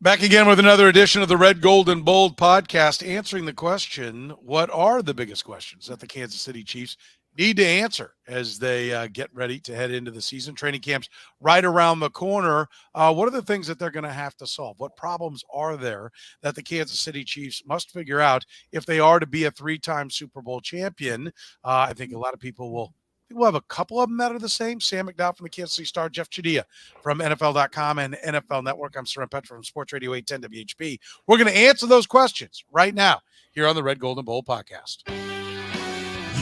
Back again with another edition of the Red, Gold, and Bold podcast, answering the question, what are the biggest questions that the Kansas City Chiefs need to answer as they get ready to head into the season? Training camp's right around the corner. What are the things that they're going to have to solve? What problems are there that the Kansas City Chiefs must figure out if they are to be a three-time Super Bowl champion? I think a lot of people will. We'll have a couple of them that are the same. Sam McDowell from the Kansas City Star, Jeffri Chadiha from NFL.com and NFL Network. I'm Soren Petro from Sports Radio 810 WHB. We're going to answer those questions right now here on the Red, Gold, and Bold podcast.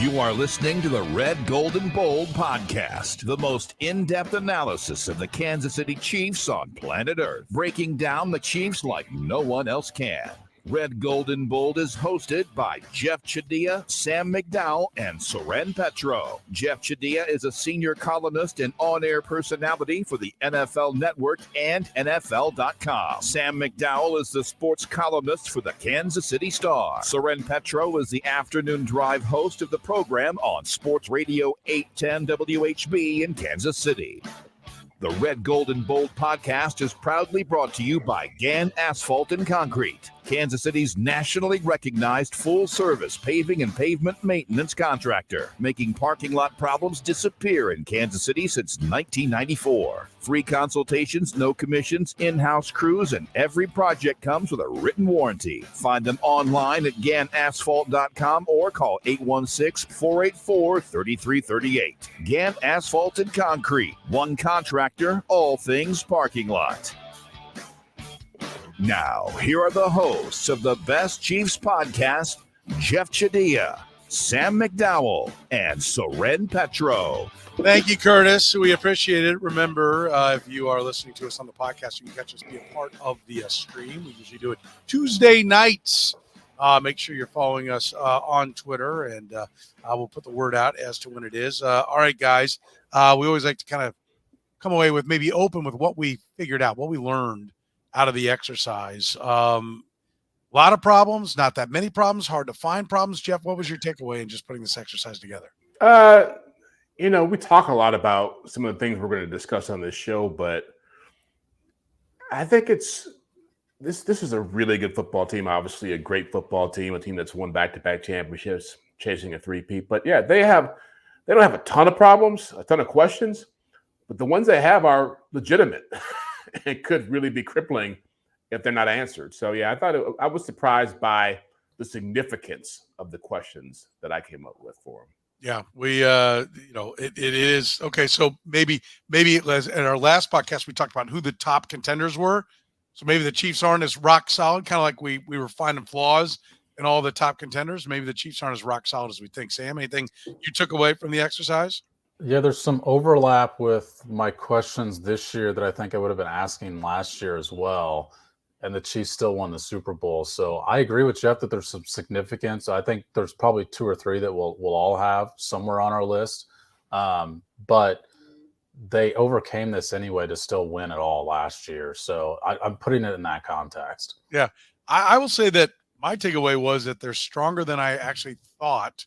You are listening to the Red, Gold, and Bold podcast, the most in-depth analysis of the Kansas City Chiefs on planet Earth, breaking down the Chiefs like no one else can. Red, Gold, and Bold is hosted by Jeffri Chadiha, Sam McDowell, and Soren Petro. Jeffri Chadiha is a senior columnist and on-air personality for the NFL Network and NFL.com. Sam McDowell is the sports columnist for the Kansas City Star. Soren Petro is the afternoon drive host of the program on Sports Radio 810 WHB in Kansas City. The Red, Gold, and Bold podcast is proudly brought to you by Gann Asphalt and Concrete, Kansas City's nationally recognized full-service paving and pavement maintenance contractor, making parking lot problems disappear in Kansas City since 1994. Free consultations, no commissions, in-house crews, and every project comes with a written warranty. Find them online at GannAsphalt.com or call 816-484-3338. Gann Asphalt and Concrete, one contractor, all things parking lot. Now, here are the hosts of the Best Chiefs podcast, Jeffri Chadiha, Sam McDowell, and Soren Petro. Thank you, Curtis. We appreciate it. Remember, if you are listening to us on the podcast, you can catch us, be a part of the stream. We usually do it Tuesday nights. Make sure you're following us on Twitter, and we'll put the word out as to when it is. All right, guys. We always like to kind of come away with maybe open with what we figured out, what we learned out of the exercise. A lot of problems, not that many problems, hard to find problems. Jeff, what was your takeaway in just putting this exercise together? We talk a lot about some of the things we're going to discuss on this show, but I think this is a really good football team, obviously a great football team, a team that's won back-to-back championships, chasing a three-peat. But yeah, they don't have a ton of problems, a ton of questions, but the ones they have are legitimate. It could really be crippling if they're not answered. So, yeah, I was surprised by the significance of the questions that I came up with for them. Yeah, we, it is. Okay, so maybe in our last podcast, we talked about who the top contenders were. So maybe the Chiefs aren't as rock solid, kind of like we were finding flaws in all the top contenders. Maybe the Chiefs aren't as rock solid as we think. Sam, anything you took away from the exercise? Yeah, there's some overlap with my questions this year that I think I would have been asking last year as well. And the Chiefs still won the Super Bowl. So I agree with Jeff that there's some significance. I think there's probably two or three that we'll all have somewhere on our list. But they overcame this anyway to still win it all last year. So I'm putting it in that context. Yeah, I will say that my takeaway was that they're stronger than I actually thought,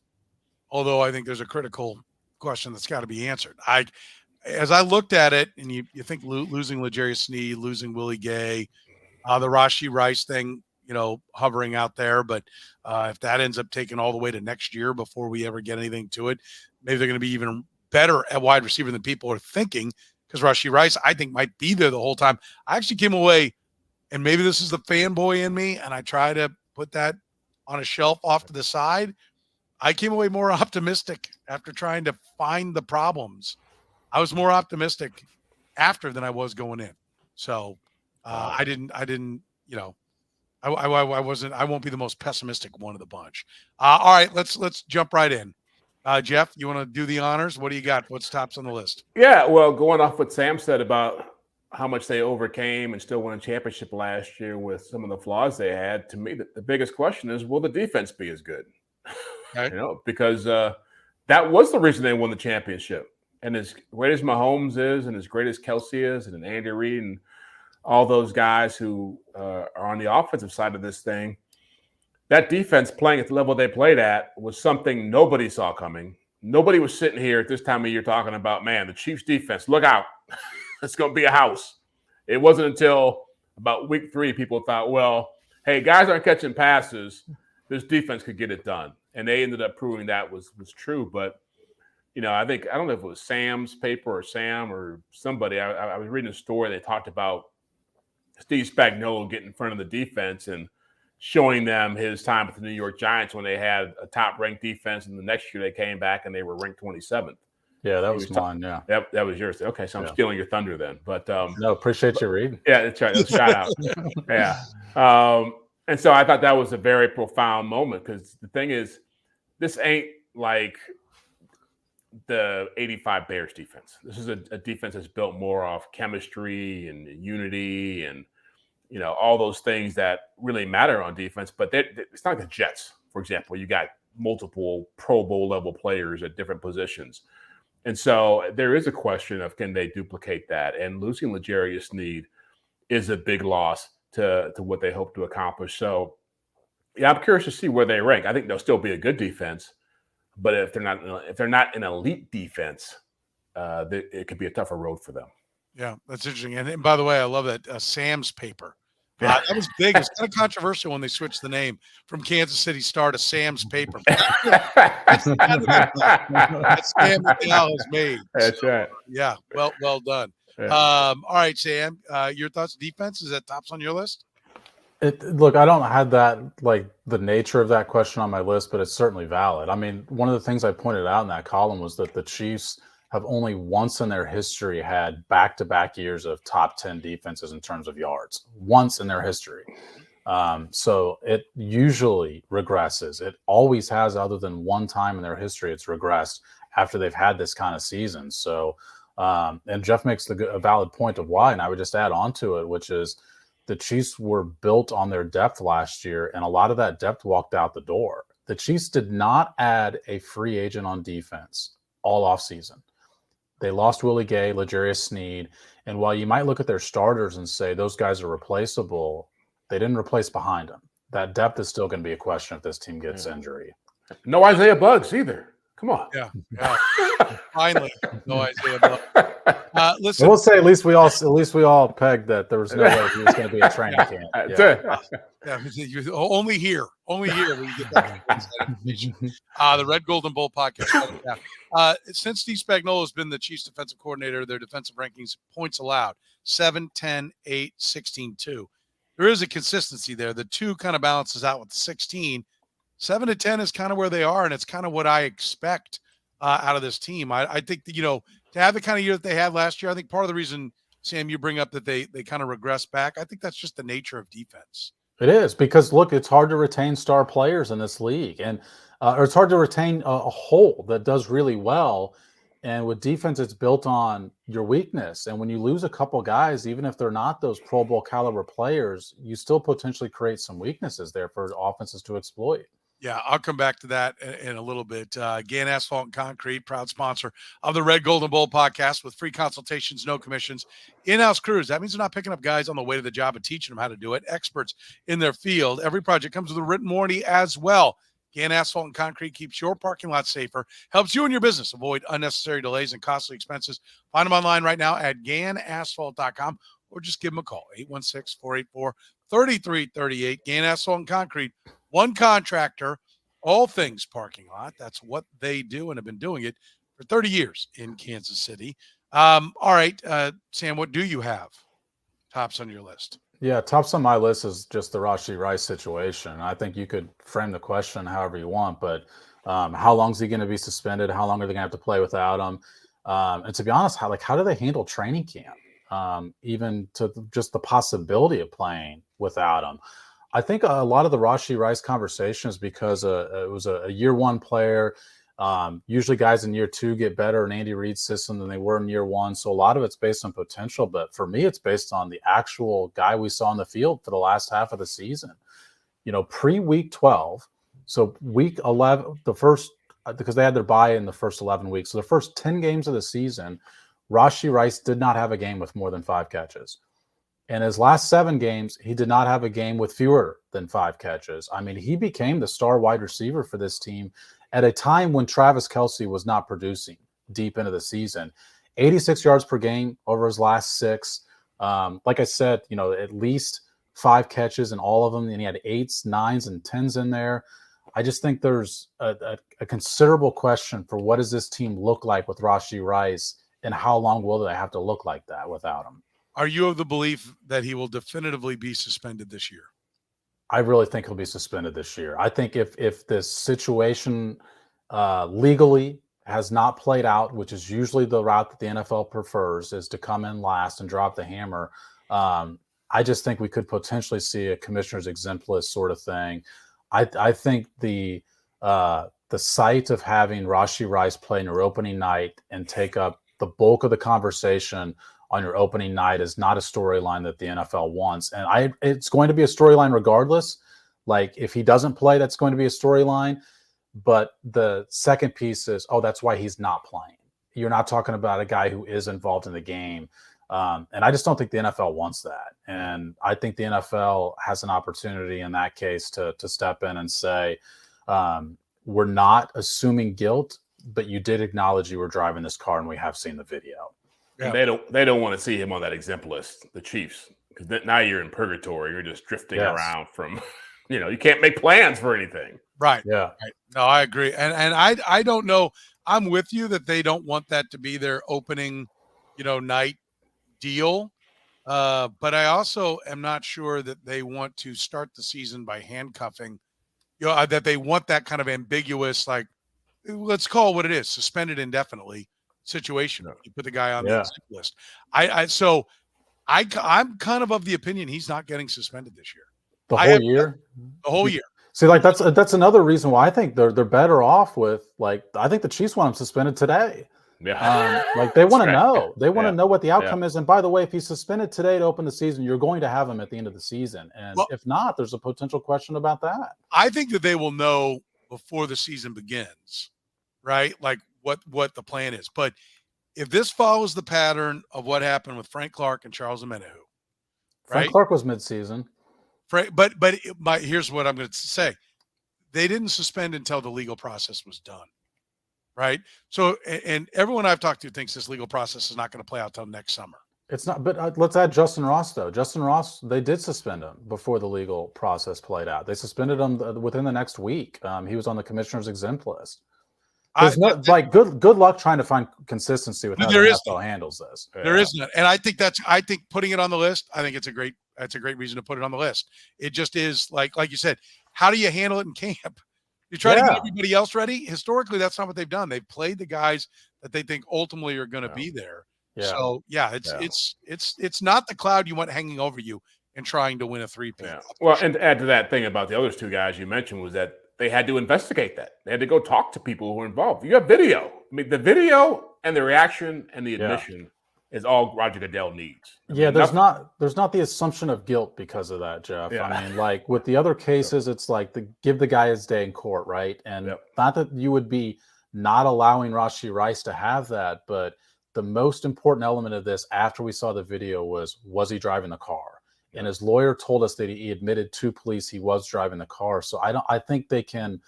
although I think there's a critical question that's got to be answered. As I looked at it, and you think losing L'Jarius Sneed, losing Willie Gay, the Rashee Rice thing, hovering out there. But if that ends up taking all the way to next year before we ever get anything to it, maybe they're going to be even better at wide receiver than people are thinking, because Rashee Rice, I think, might be there the whole time. I actually came away, and maybe this is the fanboy in me, and I try to put that on a shelf off to the side. I came away more optimistic after trying to find the problems. I was more optimistic after than I was going in. So I won't be the most pessimistic one of the bunch. All right, let's jump right in. Jeff, you want to do the honors? What do you got? What's tops on the list? Yeah, well, going off what Sam said about how much they overcame and still won a championship last year with some of the flaws they had, to me, the biggest question is, will the defense be as good? Right. Because that was the reason they won the championship. And as great as Mahomes is, and as great as Kelce is, and Andy Reid, and all those guys who are on the offensive side of this thing, that defense playing at the level they played at was something nobody saw coming. Nobody was sitting here at this time of year talking about, man, the Chiefs defense, look out. It's going to be a house. It wasn't until about week 3, people thought, well, hey, guys aren't catching passes. This defense could get it done. And they ended up proving that was true. But, I don't know if it was Sam's paper or Sam or somebody. I was reading a story. They talked about Steve Spagnuolo getting in front of the defense and showing them his time with the New York Giants when they had a top-ranked defense. And the next year they came back and they were ranked 27th. Yeah, that was mine. Yeah, that was yours. Okay, so I'm stealing your thunder then. But no, appreciate you reading. Yeah, that's right. That's shout out. Yeah, and so I thought that was a very profound moment because the thing is, this ain't like the '85 Bears defense. This is a defense that's built more off chemistry and unity and all those things that really matter on defense. But it's not like the Jets, for example. You got multiple Pro Bowl level players at different positions. And so there is a question of can they duplicate that? And losing L'Jarius Sneed is a big loss to what they hope to accomplish. So, yeah, I'm curious to see where they rank. I think they'll still be a good defense, but if they're not an elite defense, it could be a tougher road for them. Yeah, that's interesting. And by the way, I love that Sam's paper. That was big. It was kind of controversial when they switched the name from Kansas City Star to Sam's Paper. That's Sam McDowell has made. That's right. Yeah, well done. Yeah. All right, Sam, your thoughts? Defense, is that tops on your list? Look, I don't have that, like the nature of that question on my list, but it's certainly valid. I mean, one of the things I pointed out in that column was that the Chiefs have only once in their history had back-to-back years of top 10 defenses in terms of yards. Once in their history. So it usually regresses. It always has, other than one time in their history, it's regressed after they've had this kind of season. So, and Jeff makes a valid point of why, and I would just add on to it, which is the Chiefs were built on their depth last year, and a lot of that depth walked out the door. The Chiefs did not add a free agent on defense all offseason. They lost Willie Gay, L'Jarius Sneed, and while you might look at their starters and say those guys are replaceable, they didn't replace behind them. That depth is still going to be a question if this team gets injury. No Isiah Buggs either. Come on. Yeah. Finally, no Isiah Buggs. Listen, We'll say at least we all pegged that there was no way he was going to be a training camp. Yeah, only here we get that information. The Red Gold and Bold podcast. Since Steve Spagnuolo has been the Chiefs defensive coordinator, their defensive rankings, points allowed 7, 10, 8, 16, 2. There is a consistency there. The 2 kind of balances out with the 16. 7 to 10 is kind of where they are, and it's kind of what I expect out of this team. I think that, to have the kind of year that they had last year, I think part of the reason, Sam, you bring up that they kind of regress back, I think that's just the nature of defense. It is, because look, it's hard to retain star players in this league, and or it's hard to retain a whole that does really well. And with defense, it's built on your weakness. And when you lose a couple guys, even if they're not those Pro Bowl caliber players, you still potentially create some weaknesses there for offenses to exploit. Yeah, I'll come back to that in a little bit. Gann Asphalt and Concrete, proud sponsor of the Red Gold and Bold podcast, with free consultations, no commissions, in-house crews. That means they're not picking up guys on the way to the job and teaching them how to do it. Experts in their field. Every project comes with a written warranty as well. Gann Asphalt and Concrete keeps your parking lot safer, helps you and your business avoid unnecessary delays and costly expenses. Find them online right now at GannAsphalt.com, or just give them a call, 816-484-3338. Gann Asphalt and Concrete, one contractor, all things parking lot. That's what they do, and have been doing it for 30 years in Kansas City. All right, Sam, what do you have tops on your list? Yeah, tops on my list is just the Rashee Rice situation. I think you could frame the question however you want, but how long is he going to be suspended? How long are they going to have to play without him? And to be honest, how do they handle training camp? Even to just the possibility of playing without him. I think a lot of the Rashee Rice conversation is because it was a year one player. Usually guys in year 2 get better in Andy Reid's system than they were in year 1. So a lot of it's based on potential, but for me, it's based on the actual guy we saw on the field for the last half of the season. Pre-week 12, so week 11, because they had their bye in the first 11 weeks. So the first 10 games of the season, Rashee Rice did not have a game with more than 5 catches. In his last 7 games, he did not have a game with fewer than 5 catches. I mean, he became the star wide receiver for this team at a time when Travis Kelce was not producing deep into the season. 86 yards per game over his last 6, Like I said, at least 5 catches in all of them, and he had 8s, 9s, and 10s in there. I just think there's a considerable question for what does this team look like with Rashee Rice, and how long will they have to look like that without him? Are you of the belief that he will definitively be suspended this year? I really think he'll be suspended this year. I think if this situation legally has not played out, which is usually the route that the NFL prefers, is to come in last and drop the hammer. I just think we could potentially see a commissioner's exempt list sort of thing. I think the sight of having Rashee Rice play in your opening night and take up the bulk of the conversation on your opening night is not a storyline that the NFL wants. And it's going to be a storyline regardless. Like, if he doesn't play, that's going to be a storyline. But the second piece is, that's why he's not playing. You're not talking about a guy who is involved in the game. And I just don't think the NFL wants that. And I think the NFL has an opportunity in that case to step in and say, we're not assuming guilt, but you did acknowledge you were driving this car, and we have seen the video. Yeah. They don't want to see him on that exempt list, the Chiefs, because now you're in purgatory. You're just drifting around from, you can't make plans for anything. Right. Yeah. Right. No, I agree. And I don't know. I'm with you that they don't want that to be their opening, night deal. But I also am not sure that they want to start the season by handcuffing, that they want that kind of ambiguous, like, let's call it what it is, suspended indefinitely situation. You put the guy on the list. I'm kind of the opinion he's not getting suspended this year. The whole year? The whole year. See, like, that's another reason why I think they're better off with, like, I think the Chiefs want him suspended today. Yeah. Like, they want to know. They want to know what the outcome is. And by the way, if he's suspended today to open the season, you're going to have him at the end of the season. And if not, there's a potential question about that. I think that they will know before the season begins, right? Like what the plan is. But if this follows the pattern of what happened with Frank Clark and Charles Omenihu, right? Frank Clark was midseason. But here's what I'm going to say. They didn't suspend until the legal process was done, right? So, and everyone I've talked to thinks this legal process is not going to play out till next summer. It's not, but let's add Justin Ross, though. Justin Ross, they did suspend him before the legal process played out. They suspended him within the next week. He was on the commissioner's exempt list. Good luck trying to find consistency with how the NFL handles this. There isn't, and I think putting it on the list. I think it's a great reason to put it on the list. It just is like you said. How do you handle it in camp? You try to get everybody else ready. Historically, that's not what they've done. They've played the guys that they think ultimately are going to be there. Yeah. So it's not the cloud you want hanging over you and trying to win a three-peat. Yeah. Well, and to add to that thing about the other two guys you mentioned was that they had to investigate that. They had to go talk to people who were involved. You have video. I mean, the video and the reaction and the admission is all Roger Goodell needs. There's not the assumption of guilt because of that, Jeff. Yeah. I mean, like with the other cases, it's like give the guy his day in court, right? And not that you would be not allowing Rashee Rice to have that, but the most important element of this after we saw the video was he driving the car? And his lawyer told us that he admitted to police he was driving the car. So I think they can,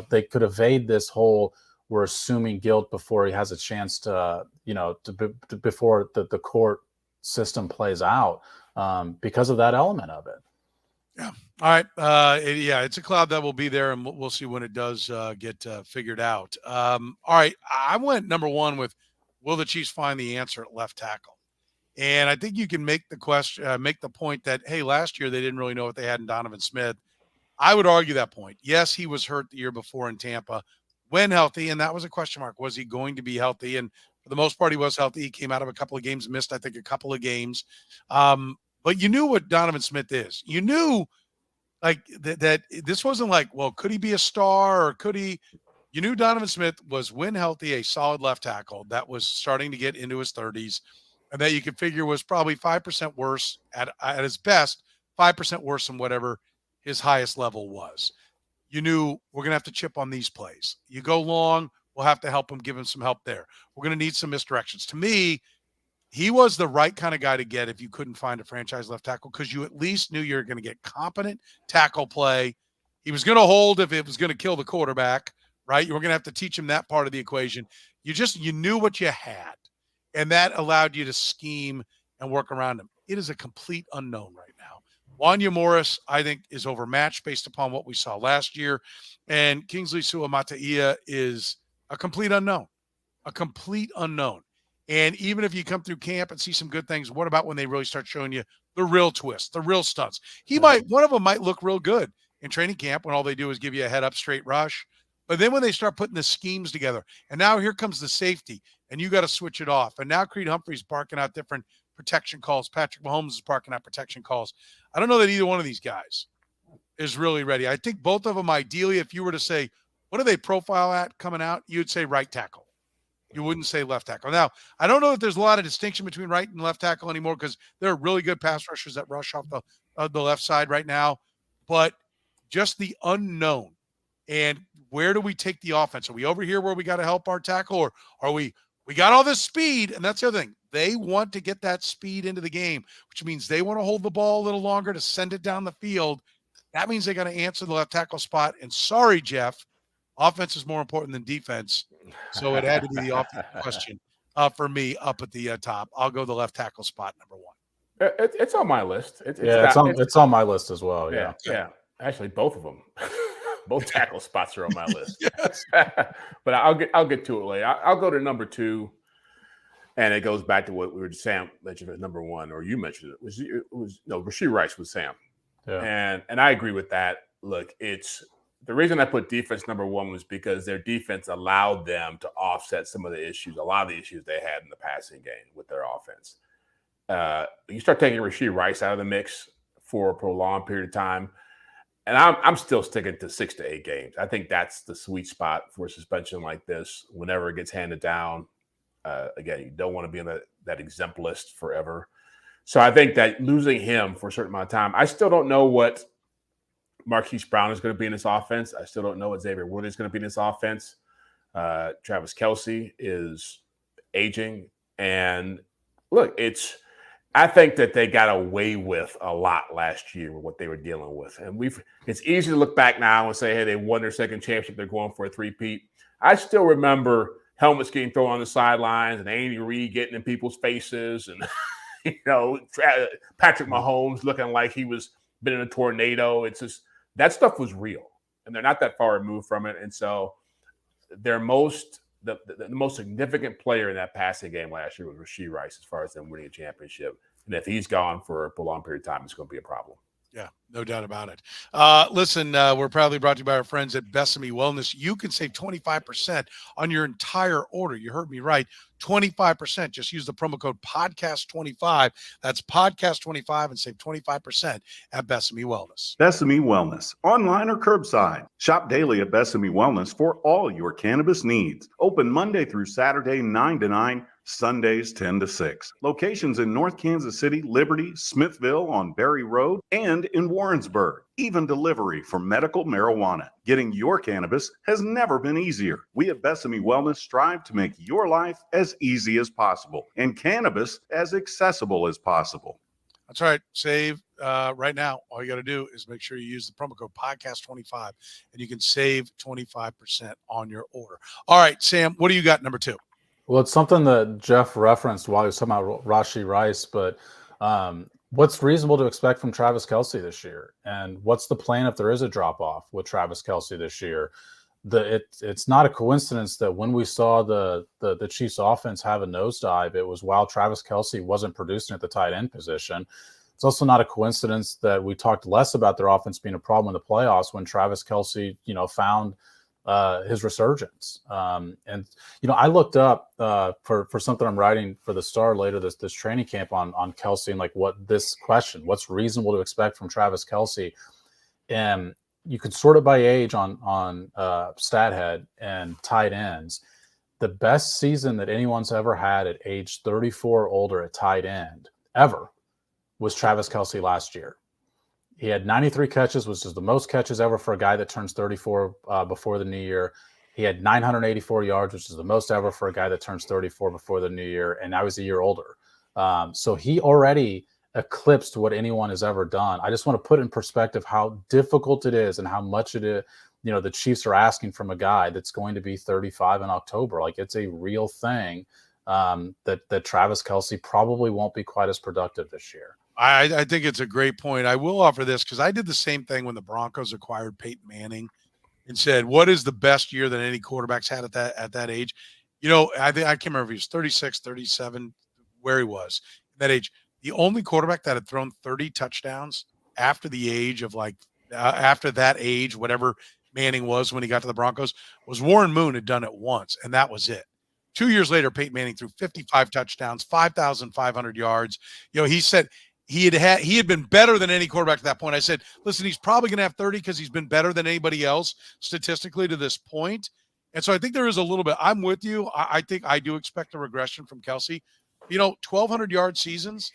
they could evade this whole we're assuming guilt before he has a chance to, before the court system plays out because of that element of it. Yeah. All right. It's a cloud that will be there, and we'll see when it does get figured out. All right. I went number one with, will the Chiefs find the answer at left tackle? And I think you can make the point that, hey, last year they didn't really know what they had in Donovan Smith. I would argue that point. Yes, he was hurt the year before in Tampa when healthy, and that was a question mark. Was he going to be healthy? And for the most part, he was healthy. He came out of a couple of games, missed, I think, a couple of games. But you knew what Donovan Smith is. You knew like that this wasn't like, well, could he be a star or could he? You knew Donovan Smith was, when healthy, a solid left tackle that was starting to get into his 30s. And that you could figure was probably 5% worse at his best, 5% worse than whatever his highest level was. You knew we're going to have to chip on these plays. You go long, we'll have to help him, give him some help there. We're going to need some misdirections. To me, he was the right kind of guy to get if you couldn't find a franchise left tackle, because you at least knew you were going to get competent tackle play. He was going to hold if it was going to kill the quarterback, right? You were going to have to teach him that part of the equation. You knew what you had. And that allowed you to scheme and work around him. it is a complete unknown right now. Wanya Morris, I think, is overmatched based upon what we saw last year. And Kingsley Suamataia is a complete unknown. And even if you come through camp and see some good things, what about when they really start showing you the real twists, the real stunts? One of them might look real good in training camp when all they do is give you a head up straight rush. But then when they start putting the schemes together, and now here comes the safety, and you got to switch it off. And now Creed Humphrey's barking out different protection calls. Patrick Mahomes is barking out protection calls. I don't know that either one of these guys is really ready. I think both of them, ideally, if you were to say, what do they profile at coming out? You'd say right tackle. You wouldn't say left tackle. Now, I don't know if there's a lot of distinction between right and left tackle anymore because there are really good pass rushers that rush off the left side right now. But just the unknown. And where do we take the offense? Are we over here where we got to help our tackle, or are we got all this speed? And that's the other thing. They want to get that speed into the game, which means they want to hold the ball a little longer to send it down the field. That means they got to answer the left tackle spot. And sorry, Jeff, offense is more important than defense. So it had to be the offensive question for me up at the top. I'll go the left tackle spot, number one. It's on my list. It's on my list as well. Yeah. Actually, both of them. Both tackle spots are on my list. Yes. But I'll get to it later. I'll go to number 2, and it goes back to what Sam mentioned at number 1, or you mentioned it. Rashee Rice was Sam. Yeah. And I agree with that. Look, it's the reason I put defense number 1 was because their defense allowed them to offset some of the issues, a lot of the issues they had in the passing game with their offense. You start taking Rashee Rice out of the mix for a prolonged period of time, and I'm still sticking to 6 to 8 games. I think that's the sweet spot for a suspension like this. Whenever it gets handed down, again, you don't want to be in that exempt list forever. So I think that losing him for a certain amount of time, I still don't know what Marquise Brown is going to be in this offense. I still don't know what Xavier Wood is going to be in this offense. Travis Kelce is aging. And look, I think that they got away with a lot last year with what they were dealing with. And it's easy to look back now and say, hey, they won their second championship. They're going for a three-peat. I still remember helmets getting thrown on the sidelines and Andy Reid getting in people's faces and, Patrick Mahomes looking like he was been in a tornado. It's just that stuff was real, and they're not that far removed from it. And so the most significant player in that passing game last year was Rashee Rice as far as them winning a championship. And if he's gone for a prolonged period of time, it's going to be a problem. Yeah, no doubt about it. Listen, we're proudly brought to you by our friends at Besame Wellness. You can save 25% on your entire order. You heard me right. 25%. Just use the promo code podcast25. That's podcast25 and save 25% at Besame Wellness. Besame Wellness, online or curbside. Shop daily at Besame Wellness for all your cannabis needs. Open Monday through Saturday, 9 to 9. Sundays 10 to 6. Locations in North Kansas City, Liberty, Smithville on Berry Road, and in Warrensburg. Even delivery for medical marijuana. Getting your cannabis has never been easier. We at Besame Wellness strive to make your life as easy as possible and cannabis as accessible as possible. That's right. Save right now. All you got to do is make sure you use the promo code podcast25 and you can save 25% on your order. All right, Sam, what do you got number 2? Well, it's something that Jeff referenced while he was talking about Rashee Rice, but what's reasonable to expect from Travis Kelce this year? And what's the plan if there is a drop-off with Travis Kelce this year? It's not a coincidence that when we saw the Chiefs offense have a nosedive, it was while Travis Kelce wasn't producing at the tight end position. It's also not a coincidence that we talked less about their offense being a problem in the playoffs when Travis Kelce, found his resurgence. I looked up for something I'm writing for the Star later this training camp on Kelce and like what's reasonable to expect from Travis Kelce. And you can sort it by age on StatHead and tight ends. The best season that anyone's ever had at age 34 or older at tight end ever was Travis Kelce last year. He had 93 catches, which is the most catches ever for a guy that turns 34 before the new year. He had 984 yards, which is the most ever for a guy that turns 34 before the new year, and now he's a year older. So he already eclipsed what anyone has ever done. I just want to put in perspective how difficult it is and how much it is, the Chiefs are asking from a guy that's going to be 35 in October. Like, it's a real thing. that Travis Kelce probably won't be quite as productive this year. I think it's a great point. I will offer this because I did the same thing when the Broncos acquired Peyton Manning and said, what is the best year that any quarterbacks had at that age? I can't remember if he was 36, 37, where he was at that age. The only quarterback that had thrown 30 touchdowns after the age of after that age, whatever Manning was when he got to the Broncos, was Warren Moon had done it once, and that was it. 2 years later, Peyton Manning threw 55 touchdowns, 5,500 yards. He said he had been better than any quarterback at that point. I said, listen, he's probably going to have 30 because he's been better than anybody else statistically to this point. And so I think there is a little bit. I'm with you. I think I do expect a regression from Kelce. 1,200-yard seasons.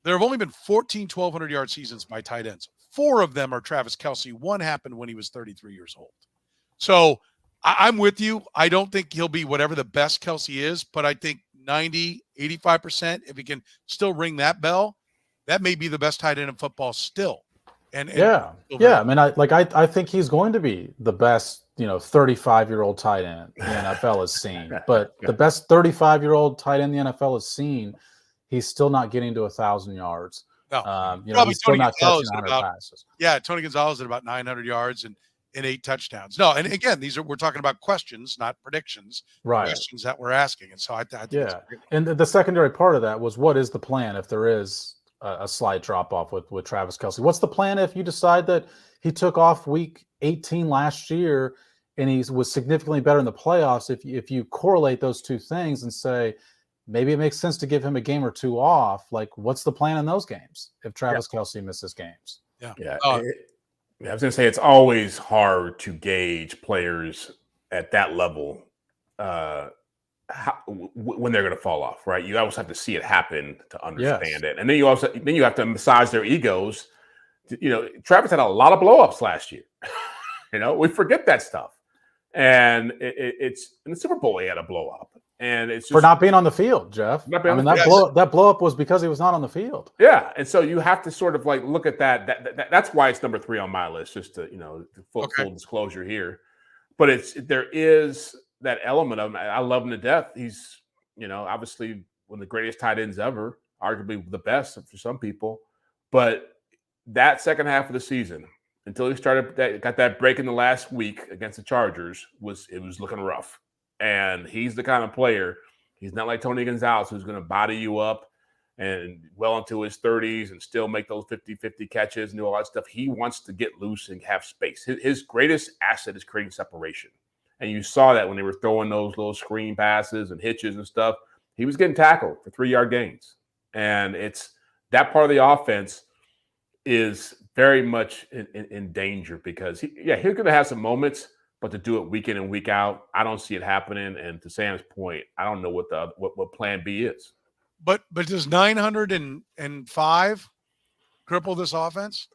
There have only been 14 1,200-yard seasons by tight ends. 4 of them are Travis Kelce. 1 happened when he was 33 years old. So I'm with you. I don't think he'll be whatever the best Kelce is, but I think 90, 85%, if he can still ring that bell, that may be the best tight end in football still. I mean, I think he's going to be the best, 35-year-old tight end the NFL has seen. But the best 35-year-old tight end the NFL has seen, he's still not getting to 1,000 yards. No, he's still not catching 100 passes. Yeah, Tony Gonzalez at about 900 yards and 8 touchdowns. No, and again, we're talking about questions, not predictions. Right. Questions that we're asking. And so I think and the secondary part of that was, what is the plan if there is a slight drop off with Travis Kelce? What's the plan if you decide that he took off week 18 last year and he was significantly better in the playoffs? If you correlate those two things and say, maybe it makes sense to give him a game or 2 off, what's the plan in those games if Travis Kelce misses games? Yeah. I was going to say, it's always hard to gauge players at that level when they're going to fall off, right? You always have to see it happen to understand it. And then you have to massage their egos. Travis had a lot of blow-ups last year. We forget that stuff. And it's in the Super Bowl, he had a blow-up. And it's just, for not being on the field, Jeff. That blow up was because he was not on the field. Yeah, and so you have to sort of look at that. That's why it's number 3 on my list. Just to full disclosure here, but there is that element of him. I love him to death. He's obviously one of the greatest tight ends ever, arguably the best for some people. But that second half of the season, until he got that break in the last week against the Chargers, was looking rough. And he's the kind of player, he's not like Tony Gonzalez, who's going to body you up and well into his 30s and still make those 50-50 catches and do all that stuff. He wants to get loose and have space. His greatest asset is creating separation. And you saw that when they were throwing those little screen passes and hitches and stuff. He was getting tackled for 3-yard gains. And it's that part of the offense is very much in danger because he's going to have some moments. But to do it week in and week out, I don't see it happening. And to Sam's point, I don't know what plan B is. But does 905 cripple this offense?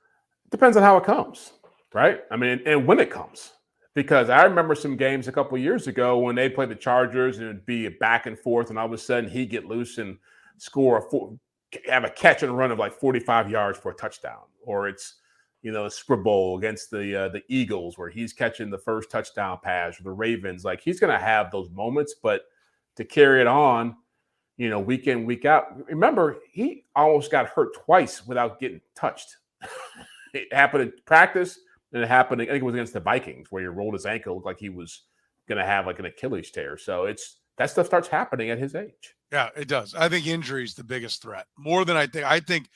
Depends on how it comes, right? I mean, and when it comes. Because I remember some games a couple of years ago when they played the Chargers and it'd be a back and forth, and all of a sudden he'd get loose and have a catch and run of 45 yards for a touchdown. Or it's a Super Bowl against the Eagles where he's catching the first touchdown pass, or the Ravens. He's going to have those moments, but to carry it on, week in, week out. Remember, he almost got hurt twice without getting touched. It happened in practice, and it happened, I think it was against the Vikings, where he rolled his ankle, looked like he was going to have an Achilles tear. So that stuff starts happening at his age. Yeah, it does. I think injury is the biggest threat, more than I think.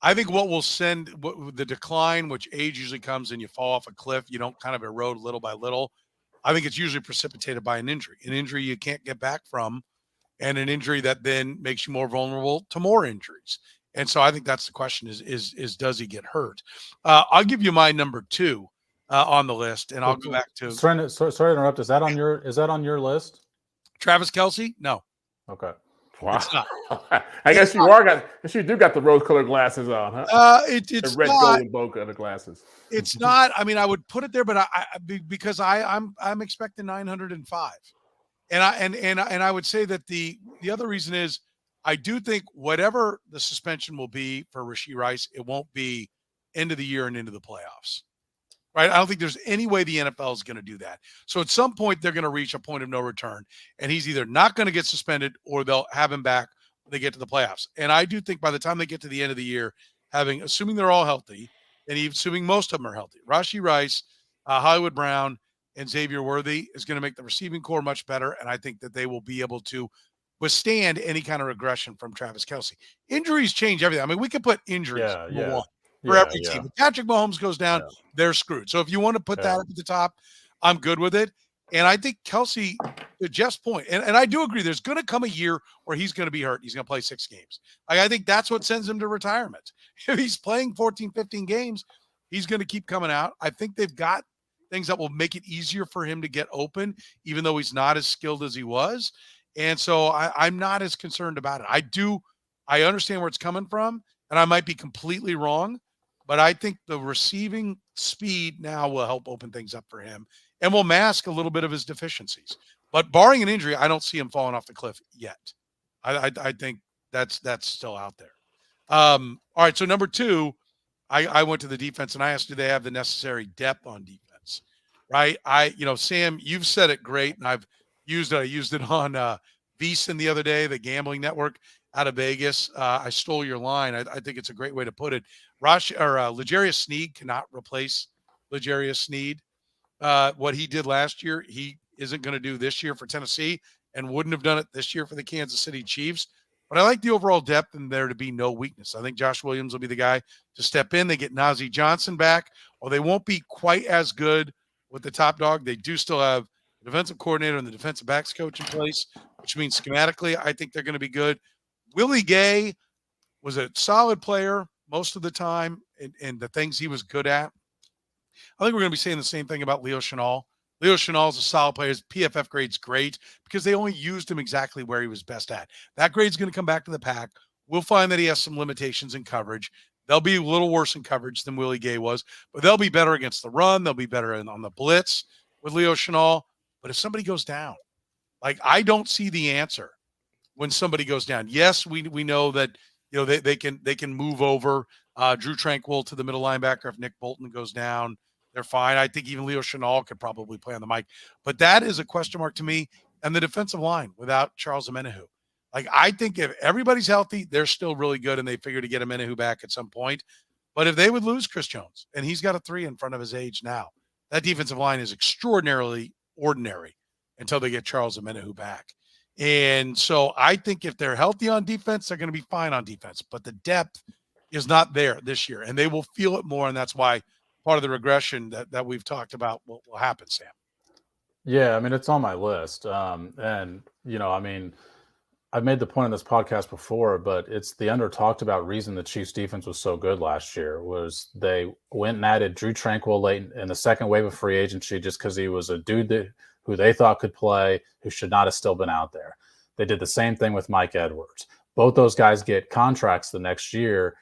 I think what will send the decline, which age usually comes and you fall off a cliff, you don't kind of erode little by little. I think it's usually precipitated by an injury you can't get back from, and an injury that then makes you more vulnerable to more injuries. And so I think that's the question is does he get hurt? I'll give you my number 2 on the list, and I'll go back to. Sorry to interrupt. Is that on your list? Travis Kelce? No. Okay. Wow. I guess you do got the rose-colored glasses on, huh? It's the red, gold, and bold color glasses. It's not. I mean, I would put it there, but because I'm expecting 905, and I would say that the other reason is I do think whatever the suspension will be for Rashee Rice, it won't be end of the year and into the playoffs. right? I don't think there's any way the NFL is going to do that. So at some point, they're going to reach a point of no return, and he's either not going to get suspended or they'll have him back when they get to the playoffs. And I do think by the time they get to the end of the year, assuming they're all healthy, and even assuming most of them are healthy, Rashee Rice, Hollywood Brown, and Xavier Worthy is going to make the receiving core much better, and I think that they will be able to withstand any kind of regression from Travis Kelce. Injuries change everything. I mean, we could put injuries number one for every team. If Patrick Mahomes goes down, they're screwed. So if you want to put that up at the top, I'm good with it. And I think Kelce, to Jeff's point, and I do agree, there's going to come a year where he's going to be hurt. He's going to play 6 games. I think that's what sends him to retirement. If he's playing 14, 15 games, he's going to keep coming out. I think they've got things that will make it easier for him to get open, even though he's not as skilled as he was. And so I'm not as concerned about it. I understand where it's coming from, and I might be completely wrong, but I think the receiving speed now will help open things up for him and will mask a little bit of his deficiencies. But barring an injury, I don't see him falling off the cliff yet. I think that's still out there. All right, so number 2, I went to the defense, and I asked, do they have the necessary depth on defense? Right? Sam, you've said it great, and I used it on VSiN the other day, the gambling network out of Vegas. I stole your line. I think it's a great way to put it. L'Jarius Sneed cannot replace L'Jarius Sneed. What he did last year, he isn't going to do this year for Tennessee, and wouldn't have done it this year for the Kansas City Chiefs. But I like the overall depth and there to be no weakness. I think Josh Williams will be the guy to step in. They get Najee Johnson back. Well, they won't be quite as good with the top dog. They do still have the defensive coordinator and the defensive backs coach in place, which means schematically, I think they're going to be good. Willie Gay was a solid player most of the time and the things he was good at. I think we're going to be saying the same thing about Leo Chenal. Leo Chenal is a solid player. His PFF grade's great because they only used him exactly where he was best at. That grade's going to come back to the pack. We'll find that he has some limitations in coverage. They'll be a little worse in coverage than Willie Gay was, but they'll be better against the run. They'll be better on the blitz with Leo Chenal. But if somebody goes down, I don't see the answer when somebody goes down. Yes, we know that they can move over Drew Tranquill to the middle linebacker if Nick Bolton goes down. They're fine. I think even Leo Chenal could probably play on the mic. But that is a question mark to me. And the defensive line without Charles Omenihu. I think if everybody's healthy, they're still really good, and they figure to get Omenihu back at some point. But if they would lose Chris Jones, and he's got a 3 in front of his age now, that defensive line is extraordinarily ordinary until they get Charles Omenihu back. And so I think if they're healthy on defense, they're going to be fine on defense. But the depth is not there this year, and they will feel it more, and that's why part of the regression that we've talked about will happen, Sam. Yeah, I mean, it's on my list. I've made the point in this podcast before, but it's the under-talked about reason the Chiefs defense was so good last year was they went and added Drew Tranquill late in the second wave of free agency just because he was a dude who they thought could play, who should not have still been out there. They did the same thing with Mike Edwards. Both those guys get contracts the next year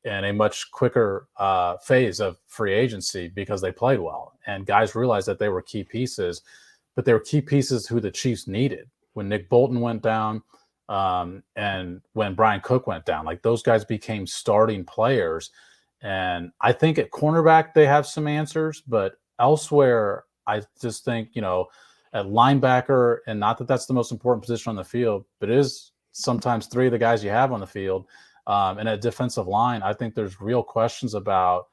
in a much quicker phase of free agency because they played well. And guys realized that they were key pieces, but they were key pieces who the Chiefs needed. When Nick Bolton went down and when Brian Cook went down, those guys became starting players. And I think at cornerback, they have some answers, but elsewhere, I just think, at linebacker, and not that that's the most important position on the field, but it is sometimes 3 of the guys you have on the field. And at defensive line, I think there's real questions about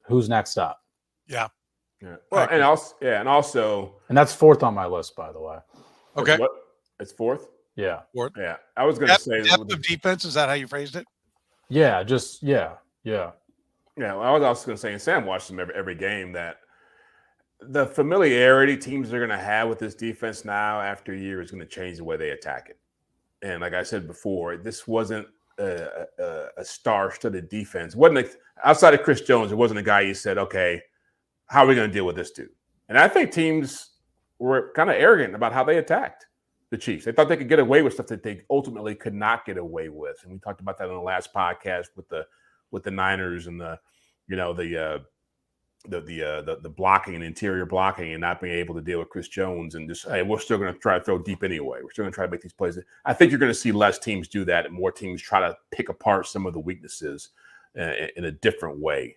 who's next up. Yeah. Well, and also, and that's 4th on my list, by the way. Okay. What? It's 4th? Yeah. 4th. Yeah. I was going to say depth of defense. Is that how you phrased it? Yeah. Yeah. Well, I was also going to say, and Sam watched them every game, that the familiarity teams are going to have with this defense now after a year is going to change the way they attack it. And like I said before, this wasn't a star-studded defense. Outside of Chris Jones, it wasn't a guy you said, okay, how are we going to deal with this dude? And I think teams were kind of arrogant about how they attacked the Chiefs. They thought they could get away with stuff that they ultimately could not get away with. And we talked about that on the last podcast with the Niners and the blocking and interior blocking and not being able to deal with Chris Jones and just, hey, we're still going to try to throw deep anyway. We're still going to try to make these plays. I think you're going to see less teams do that and more teams try to pick apart some of the weaknesses in a different way.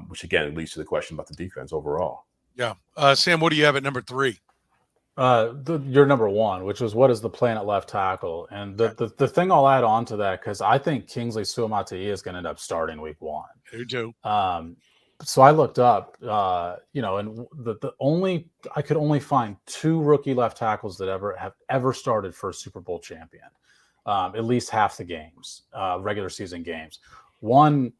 which again leads to the question about the defense overall. Yeah. Sam, what do you have at number 3? Your number 1, which was what is the plan at left tackle? And the thing I'll add on to that, because I think Kingsley Suamataia is going to end up starting week 1. You do. So I looked up, and I could only find 2 rookie left tackles that have ever started for a Super Bowl champion, at least half the games, regular season games. One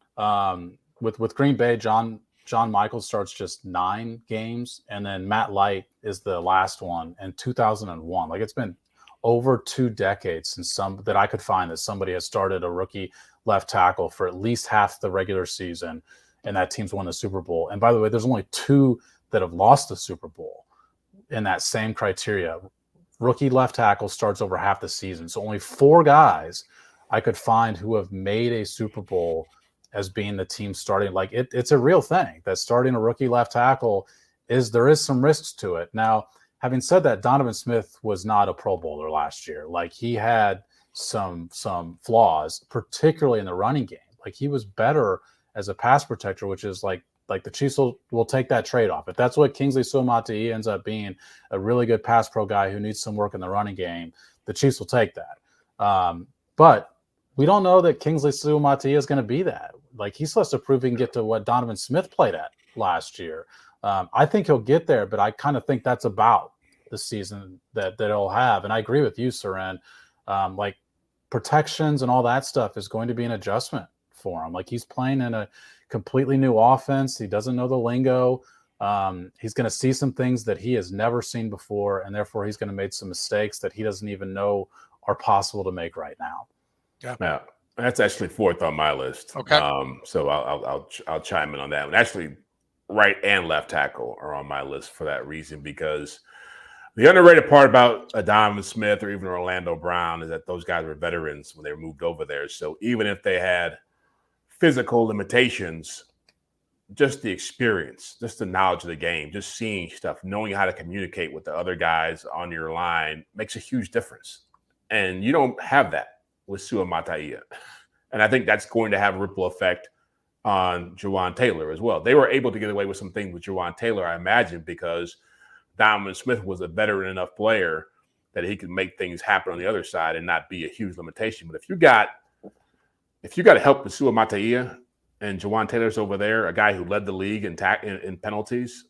with Green Bay, John Michaels starts just 9 games, and then Matt Light is the last one in 2001. Like, it's been over 2 decades since that I could find that somebody has started a rookie left tackle for at least half the regular season, and that team's won the Super Bowl. And by the way, there's only 2 that have lost the Super Bowl in that same criteria. Rookie left tackle starts over half the season. So only 4 guys I could find who have made a Super Bowl as being the team starting. Like, it's a real thing that starting a rookie left tackle there is some risks to it. Now, having said that, Donovan Smith was not a Pro Bowler last year. Like, he had some flaws, particularly in the running game. Like, he was better as a pass protector, which is like the Chiefs will take that trade-off. If that's what Kingsley Suamataia ends up being, a really good pass pro guy who needs some work in the running game, the Chiefs will take that. But we don't know that Kingsley Suamataia is going to be that. Like, he still has to prove he can get to what Donovan Smith played at last year. I think he'll get there, but I kind of think that's about the season that he'll have. And I agree with you, Soren. Like, protections and all that stuff is going to be an adjustment for him. Like, he's playing in a completely new offense. He doesn't know the lingo. He's going to see some things that he has never seen before, and therefore he's going to make some mistakes that he doesn't even know are possible to make right now. Yeah, that's actually 4th on my list. Okay. So I'll chime in on that one. Actually, right and left tackle are on my list for that reason, because the underrated part about Donovan Smith or even Orlando Brown is that those guys were veterans when they were moved over there. So even if they had physical limitations, just the experience, just the knowledge of the game, just seeing stuff, knowing how to communicate with the other guys on your line makes a huge difference. And you don't have that with Suamataia. And I think that's going to have a ripple effect on Jawan Taylor as well. They were able to get away with some things with Jawan Taylor, I imagine, because Donovan Smith was a veteran enough player that he could make things happen on the other side and not be a huge limitation. But if you got help with Suamataia and Jawan Taylor's over there, a guy who led the league in penalties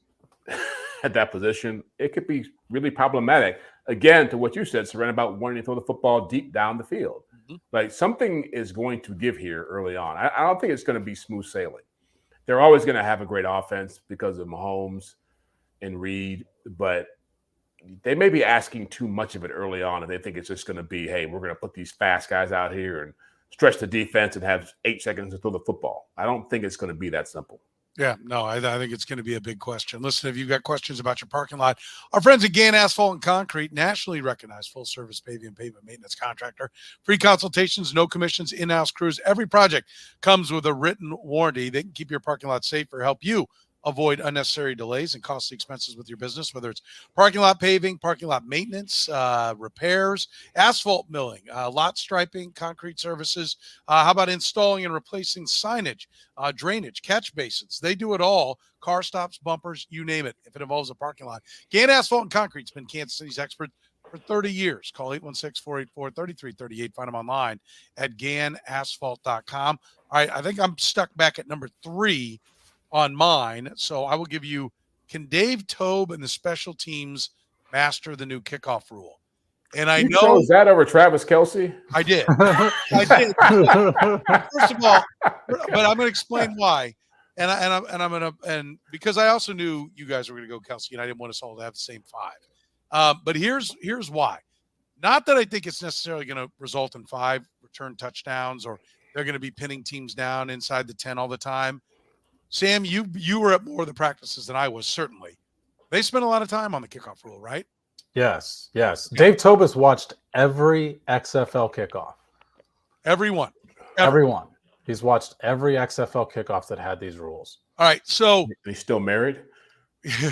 at that position, it could be really problematic. Again, to what you said, Soren, about wanting to throw the football deep down the field. Mm-hmm. Like, something is going to give here early on. I don't think it's going to be smooth sailing. They're always going to have a great offense because of Mahomes and Reed, but they may be asking too much of it early on, and they think it's just going to be, hey, we're going to put these fast guys out here and stretch the defense and have 8 seconds to throw the football. I don't think it's going to be that simple. Yeah, no, I think it's going to be a big question. Listen, if you've got questions about your parking lot, our friends at Gann Asphalt and Concrete, nationally recognized full-service paving and pavement maintenance contractor. Free consultations, no commissions, in-house crews. Every project comes with a written warranty. They can keep your parking lot safe or help you avoid unnecessary delays and costly expenses with your business, whether it's parking lot paving, parking lot maintenance, repairs, asphalt milling, lot striping, concrete services. How about installing and replacing signage, drainage, catch basins? They do it all. Car stops, bumpers, you name it, if it involves a parking lot. Gann Asphalt and Concrete's been Kansas City's expert for 30 years. Call 816-484-3338. Find them online at GannAsphalt.com. All right, I think I'm stuck back at number 3 on mine. So I will give you, can Dave Toub and the special teams master the new kickoff rule? And I know chose that over Travis Kelce. I did. I did. First of all, but I'm going to explain why. And because I also knew you guys were going to go Kelce, and I didn't want us all to have the same 5. But here's why. Not that I think it's necessarily going to result in 5 return touchdowns, or they're going to be pinning teams down inside the 10 all the time. Sam, you were at more of the practices than I was, certainly. They spent a lot of time on the kickoff rule, right? Yes. Dave Toub has watched every XFL kickoff. Everyone. Everyone. He's watched every XFL kickoff that had these rules. All right, so he's still married. You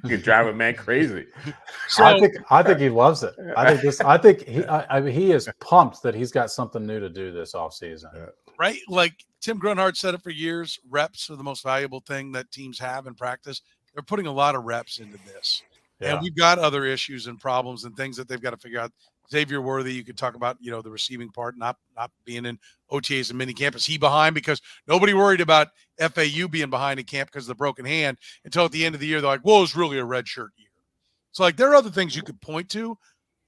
can drive a man crazy. So I think he loves it. I think he is pumped that he's got something new to do this offseason. right? Like Tim Grunhard said it for years, reps are the most valuable thing that teams have in practice. They're putting a lot of reps into this. Yeah. And we've got other issues and problems and things that they've got to figure out. Xavier Worthy, you could talk about, the receiving part, not being in OTAs and mini camp. Is he behind? Because nobody worried about FAU being behind in camp because of the broken hand until at the end of the year, they're like, well, it's really a red shirt year. So, like, there are other things you could point to,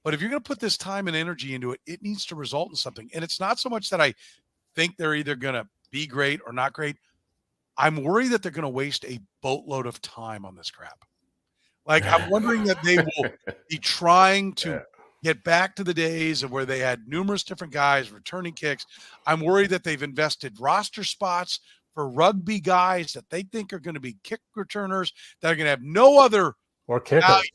but if you're going to put this time and energy into it, it needs to result in something. And it's not so much that I think they're either going to be great or not great. I'm worried that they're going to waste a boatload of time on this crap. Like, I'm wondering that they will be trying to get back to the days of where they had numerous different guys returning kicks. I'm worried that they've invested roster spots for rugby guys that they think are going to be kick returners that are going to have no other or kickers. value.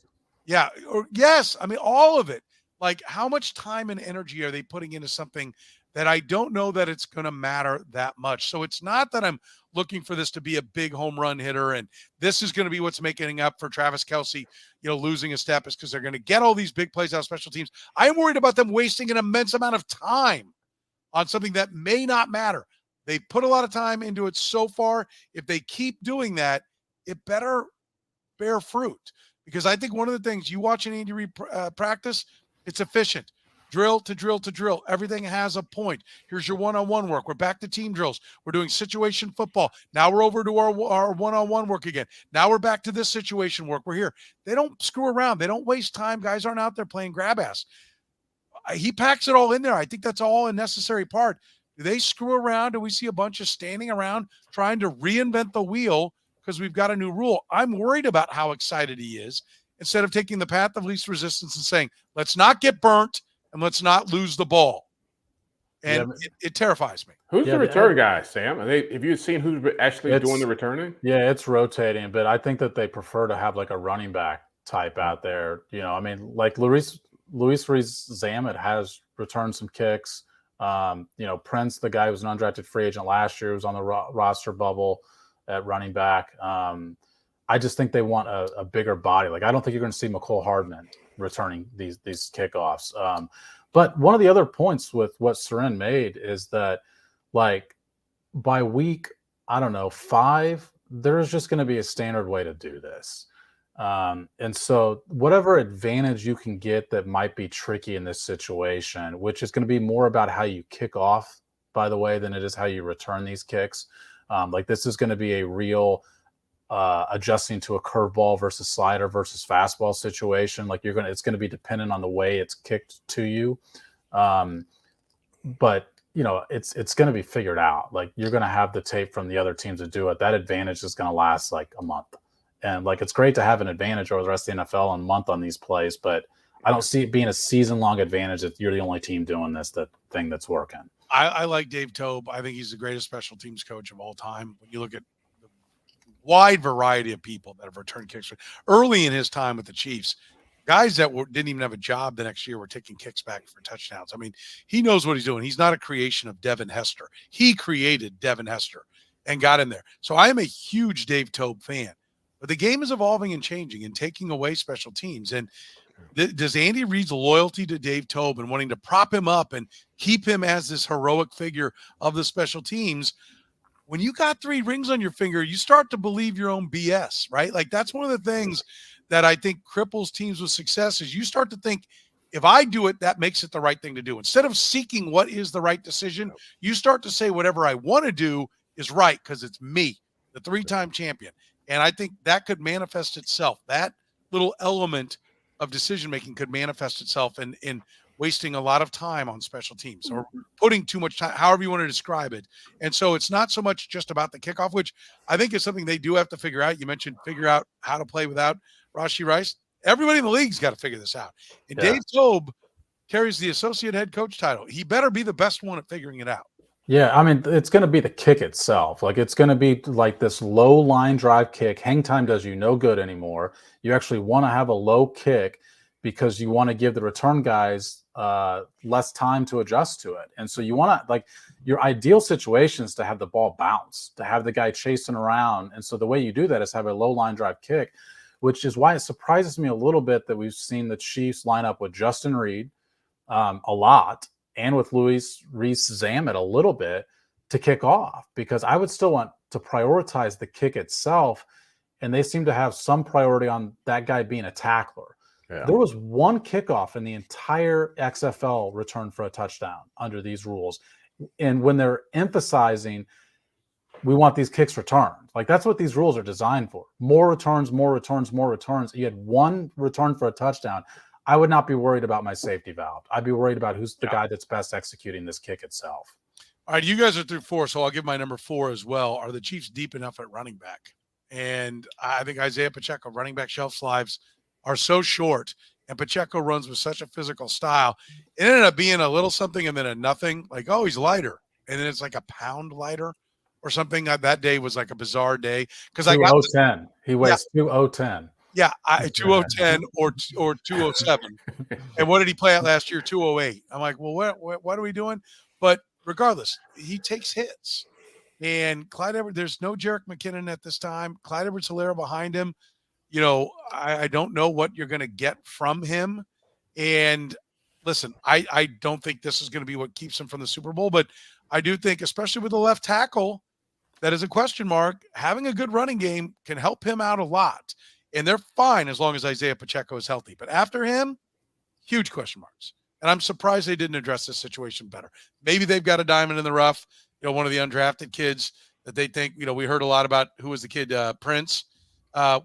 Yeah. Yes. I mean, all of it. Like, how much time and energy are they putting into something that I don't know that it's going to matter that much? So it's not that I'm looking for this to be a big home run hitter and this is going to be what's making up for Travis Kelce, losing a step, is because they're going to get all these big plays out of special teams. I am worried about them wasting an immense amount of time on something that may not matter. They put a lot of time into it so far. If they keep doing that, it better bear fruit. Because I think one of the things you watch an Andy Reid practice, it's efficient. Drill to drill to drill. Everything has a point. Here's your one-on-one work. We're back to team drills. We're doing situation football. Now we're over to our one-on-one work again. Now we're back to this situation work. We're here. They don't screw around. They don't waste time. Guys aren't out there playing grab ass. He packs it all in there. I think that's all a necessary part. Do they screw around? Do we see a bunch of standing around trying to reinvent the wheel because we've got a new rule? I'm worried about how excited he is, instead of taking the path of least resistance and saying, let's not get burnt and let's not lose the ball. And it terrifies me. Who's the return guy, Sam? Have you seen who's actually doing the returning? Yeah, it's rotating, but I think that they prefer to have like a running back type out there. I mean, like Luis Rees-Zammit has returned some kicks. Prince, the guy who was an undrafted free agent last year, was on the roster bubble at running back. I just think they want a bigger body. Like, I don't think you're going to see McCole Hardman returning these kickoffs. But one of the other points with what Soren made is that, like, by week, 5, there's just going to be a standard way to do this. And so whatever advantage you can get that might be tricky in this situation, which is going to be more about how you kick off, by the way, than it is how you return these kicks. Like, this is going to be a real adjusting to a curveball versus slider versus fastball situation. Like, it's going to be dependent on the way it's kicked to you. But it's going to be figured out. Like, you're going to have the tape from the other teams to do it. That advantage is going to last like a month. And like, it's great to have an advantage over the rest of the NFL in a month on these plays, but I don't see it being a season-long advantage if you're the only team doing this, the thing that's working. I like Dave Toub. I think he's the greatest special teams coach of all time. When you look at the wide variety of people that have returned kicks early in his time with the Chiefs, guys that didn't even have a job the next year were taking kicks back for touchdowns. I mean, he knows what he's doing. He's not a creation of Devin Hester. He created Devin Hester and got in there. So I am a huge Dave Toub fan. But the game is evolving and changing and taking away special teams. And does Andy Reid's loyalty to Dave Toub and wanting to prop him up and keep him as this heroic figure of the special teams, when you got 3 rings on your finger, you start to believe your own BS, right? Like, that's one of the things that I think cripples teams with success is you start to think, if I do it, that makes it the right thing to do. Instead of seeking what is the right decision, you start to say whatever I want to do is right because it's me, the 3-time champion. And I think that could manifest itself. That little element of decision-making could manifest itself in wasting a lot of time on special teams or putting too much time, however you want to describe it. And so it's not so much just about the kickoff, which I think is something they do have to figure out. You mentioned figure out how to play without Rashee Rice. Everybody in the league's got to figure this out. And Dave Toub carries the associate head coach title. He better be the best one at figuring it out. Yeah, I mean, it's going to be the kick itself. Like, it's going to be like this low line drive kick. Hang time does you no good anymore. You actually want to have a low kick because you want to give the return guys less time to adjust to it. And so you want to, like, your ideal situation is to have the ball bounce, to have the guy chasing around. And so the way you do that is have a low line drive kick, which is why it surprises me a little bit that we've seen the Chiefs line up with Justin Reid a lot, and with Luis Rees-Zammit a little bit, to kick off, because I would still want to prioritize the kick itself. And they seem to have some priority on that guy being a tackler. Yeah. There was one kickoff in the entire XFL return for a touchdown under these rules. And when they're emphasizing, we want these kicks returned, like that's what these rules are designed for. More returns, more returns, more returns. You had one return for a touchdown. I would not be worried about my safety valve. I'd be worried about who's the guy that's best executing this kick itself. All right, you guys are through 4, so I'll give my number 4 as well. Are the Chiefs deep enough at running back? And I think Isiah Pacheco, running back shelf lives are so short, and Pacheco runs with such a physical style. It ended up being a little something and then a nothing. Like, oh, he's lighter, and then it's like a pound lighter or something. That day was like a bizarre day because I got 2010. He weighs 2010. Yeah, 2010 or 207. And what did he play at last year? 208. I'm like, well, what are we doing? But regardless, he takes hits. And Clyde Edwards, there's no Jerick McKinnon at this time. Clyde Edwards-Helaire behind him. You know, I don't know what you're going to get from him. And listen, I don't think this is going to be what keeps him from the Super Bowl, but I do think, especially with the left tackle, that is a question mark. Having a good running game can help him out a lot. And they're fine as long as Isiah Pacheco is healthy. But after him, huge question marks. And I'm surprised they didn't address this situation better. Maybe they've got a diamond in the rough, you know, one of the undrafted kids that they think, you know, we heard a lot about who was the kid, Prince.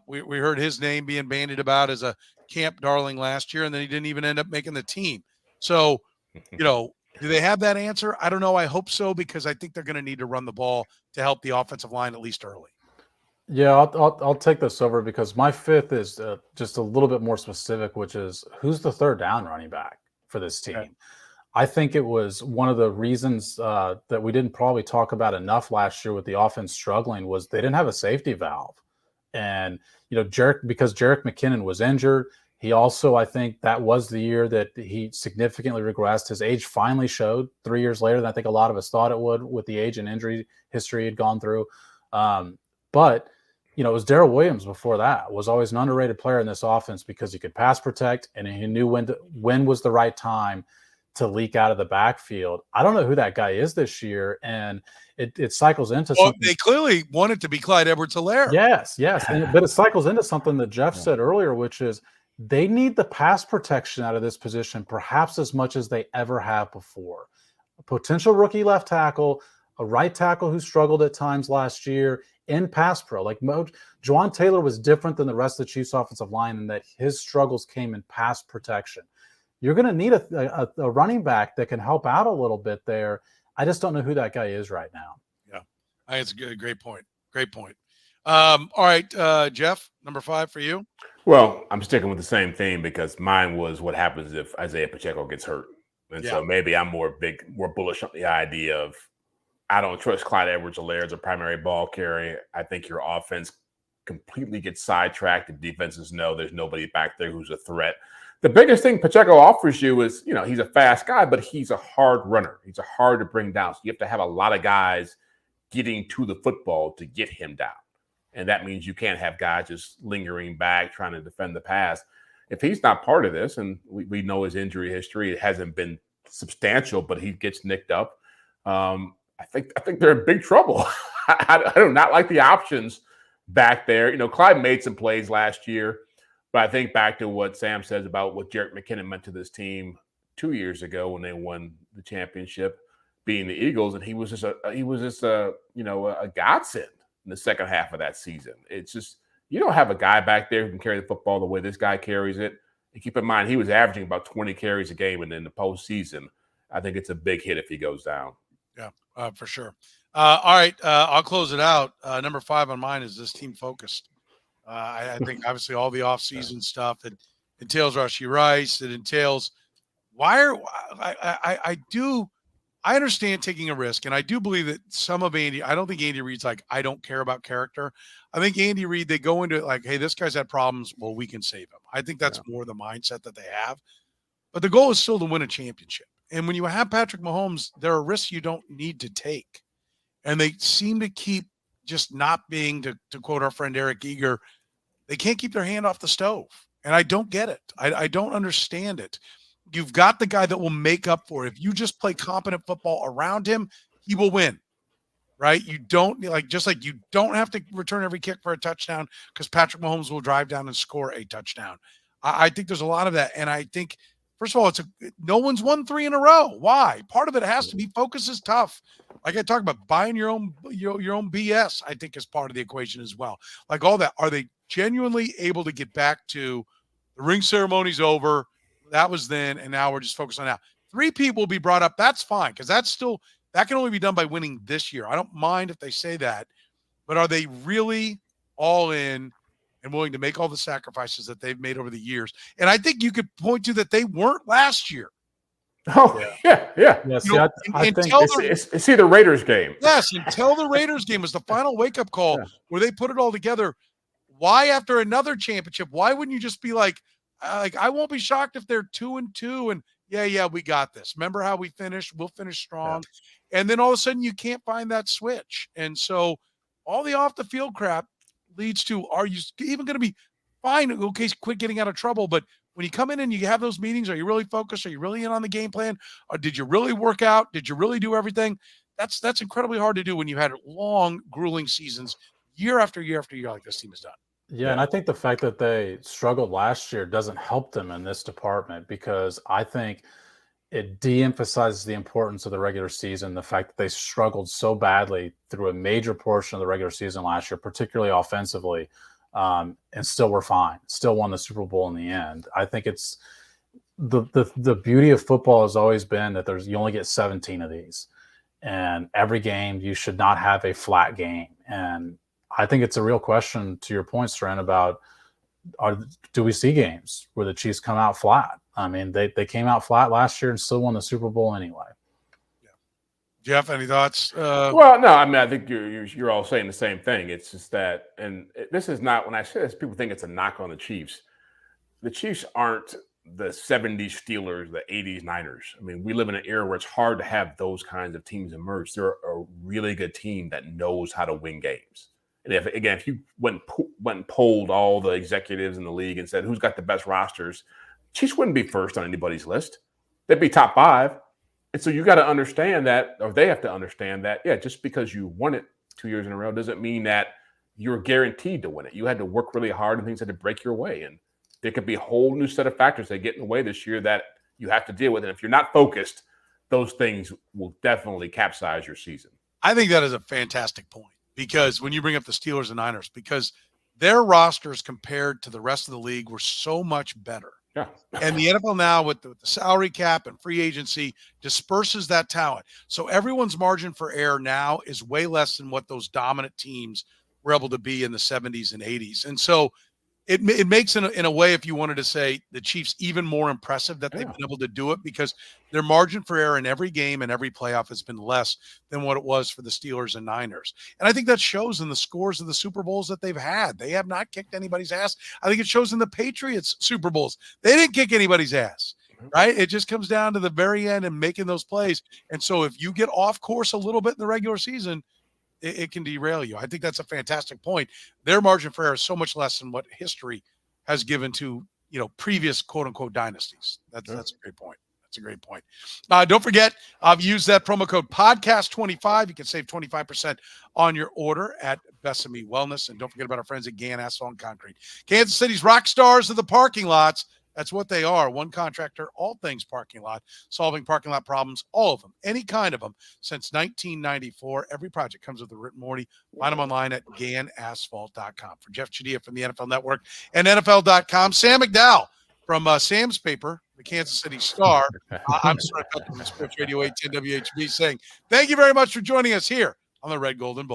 We heard his name being bandied about as a camp darling last year, and then he didn't even end up making the team. So, you know, do they have that answer? I don't know. I hope so, because I think they're going to need to run the ball to help the offensive line at least early. Yeah, I'll take this over, because my 5th is just a little bit more specific, which is who's the third down running back for this team. Okay. I think it was one of the reasons that we didn't probably talk about enough last year with the offense struggling was they didn't have a safety valve. And, you know, because Jerick McKinnon was injured, he also, I think that was the year that he significantly regressed. His age finally showed 3 years later than I think a lot of us thought it would, with the age and injury history he'd gone through. But, you know, it was Darrell Williams before that, was always an underrated player in this offense because he could pass protect and he knew when was the right time to leak out of the backfield. I don't know who that guy is this year, and it cycles into something. They clearly want it to be Clyde Edwards-Helaire. Yes. But it cycles into something that Jeff said earlier, which is they need the pass protection out of this position perhaps as much as they ever have before. A potential rookie left tackle, a right tackle who struggled at times last year in pass pro. Like Juwan Taylor was different than the rest of the Chiefs offensive line in that his struggles came in pass protection. You're going to need a running back that can help out a little bit there. I just don't know who that guy is right now. Yeah, I think it's a good, great point. Great point. All right, Jeff, number 5 for you. Well, I'm sticking with the same theme because mine was what happens if Isiah Pacheco gets hurt. And so maybe I'm more bullish on the idea of I don't trust Clyde Edwards-Helaire as a primary ball carrier. I think your offense completely gets sidetracked if defenses know there's nobody back there who's a threat. The biggest thing Pacheco offers you is, you know, he's a fast guy, but he's a hard runner. He's hard to bring down. So you have to have a lot of guys getting to the football to get him down. And that means you can't have guys just lingering back trying to defend the pass. If he's not part of this, and we know his injury history, it hasn't been substantial, but he gets nicked up. I think they're in big trouble. I do not like the options back there. You know, Clyde made some plays last year, but I think back to what Sam says about what Jerick McKinnon meant to this team 2 years ago when they won the championship, being the Eagles, and he was just a godsend in the second half of that season. It's just you don't have a guy back there who can carry the football the way this guy carries it. And keep in mind, he was averaging about 20 carries a game, and in the postseason, I think it's a big hit if he goes down. Yeah, for sure. All right, I'll close it out. Number 5 on mine is this team focused. I think obviously all the offseason stuff that entails Rashee Rice, it entails I understand taking a risk, and I do believe that some of Andy, I don't think Andy Reid's like, I don't care about character. I think Andy Reid, they go into it like, hey, this guy's had problems, well, we can save him. I think that's more the mindset that they have. But the goal is still to win a championship. And when you have Patrick Mahomes, there are risks you don't need to take. And they seem to keep just not being, to quote our friend Eric Eager, they can't keep their hand off the stove. And I don't get it. I don't understand it. You've got the guy that will make up for it. If you just play competent football around him, he will win. right? You don't just like you don't have to return every kick for a touchdown because Patrick Mahomes will drive down and score a touchdown. I think there's a lot of that. And I think, first of all, no one's won 3 in a row. Why? Part of it has to be focus is tough. Like I talked about, buying your own BS, I think, is part of the equation as well. Like all that. Are they genuinely able to get back to the ring ceremony's over? That was then, and now we're just focused on now. Three-Peat will be brought up. That's fine, because that can only be done by winning this year. I don't mind if they say that, but are they really all in and willing to make all the sacrifices that they've made over the years? And I think you could point to that they weren't last year. Oh, yeah. See, I think it's the Raiders game. Yes, until the Raiders game was the final wake-up call where they put it all together. Why, after another championship, why wouldn't you just be like I won't be shocked if they're 2-2 and yeah, we got this. Remember how we finished? We'll finish strong. Yeah. And then all of a sudden you can't find that switch. And so all the off-the-field crap leads to, are you even going to be fine? Okay, quit getting out of trouble. But when you come in and you have those meetings, are you really focused? Are you really in on the game plan? Or did you really work out? Did you really do everything? That's incredibly hard to do when you had long, grueling seasons year after year after year like this team has done. Yeah, and I think the fact that they struggled last year doesn't help them in this department, because I think it de-emphasizes the importance of the regular season, the fact that they struggled so badly through a major portion of the regular season last year, particularly offensively, and still were fine, still won the Super Bowl in the end. I think it's the beauty of football has always been that you only get 17 of these, and every game you should not have a flat game. And I think it's a real question, to your point, Soren, about do we see games where the Chiefs come out flat? I mean, they came out flat last year and still won the Super Bowl anyway. Yeah. Jeff, any thoughts? Well, no, I mean, I think you're all saying the same thing. It's just that, and this is not, when I say this, people think it's a knock on the Chiefs. The Chiefs aren't the 70s Steelers, the 80s Niners. I mean, we live in an era where it's hard to have those kinds of teams emerge. They're a really good team that knows how to win games. And if you went and polled all the executives in the league and said, who's got the best rosters, Chiefs wouldn't be first on anybody's list. They'd be top 5. And so you got to understand that, or they have to understand that, just because you won it 2 years in a row doesn't mean that you're guaranteed to win it. You had to work really hard and things had to break your way. And there could be a whole new set of factors that get in the way this year that you have to deal with. And if you're not focused, those things will definitely capsize your season. I think that is a fantastic point. Because when you bring up the Steelers and Niners, because their rosters compared to the rest of the league were so much better. Yeah. And the NFL now with the salary cap and free agency disperses that talent. So everyone's margin for error now is way less than what those dominant teams were able to be in the 70s and 80s. And so it makes, in a way, if you wanted to say, the Chiefs even more impressive that they've been able to do it, because their margin for error in every game and every playoff has been less than what it was for the Steelers and Niners. And I think that shows in the scores of the Super Bowls that they've had. They have not kicked anybody's ass. I think it shows in the Patriots Super Bowls. They didn't kick anybody's ass, right? It just comes down to the very end and making those plays. And so if you get off course a little bit in the regular season, it can derail you. I think that's a fantastic point. Their margin for error is so much less than what history has given to, previous quote unquote dynasties. That's a great point. That's a great point. Don't forget, I've used that promo code podcast25. You can save 25% on your order at Besame Wellness. And don't forget about our friends at Gann Asphalt and Concrete. Kansas City's rock stars of the parking lots. That's what they are. One contractor, all things parking lot, solving parking lot problems, all of them, any kind of them, since 1994. Every project comes with a written warranty. Find them online at GannAsphalt.com. For Jeffri Chadiha from the NFL Network and NFL.com, Sam McDowell from Sam's Paper, the Kansas City Star. I'm Soren Petro from Sports Radio 810 WHB saying thank you very much for joining us here on the Red, Gold, and Bold.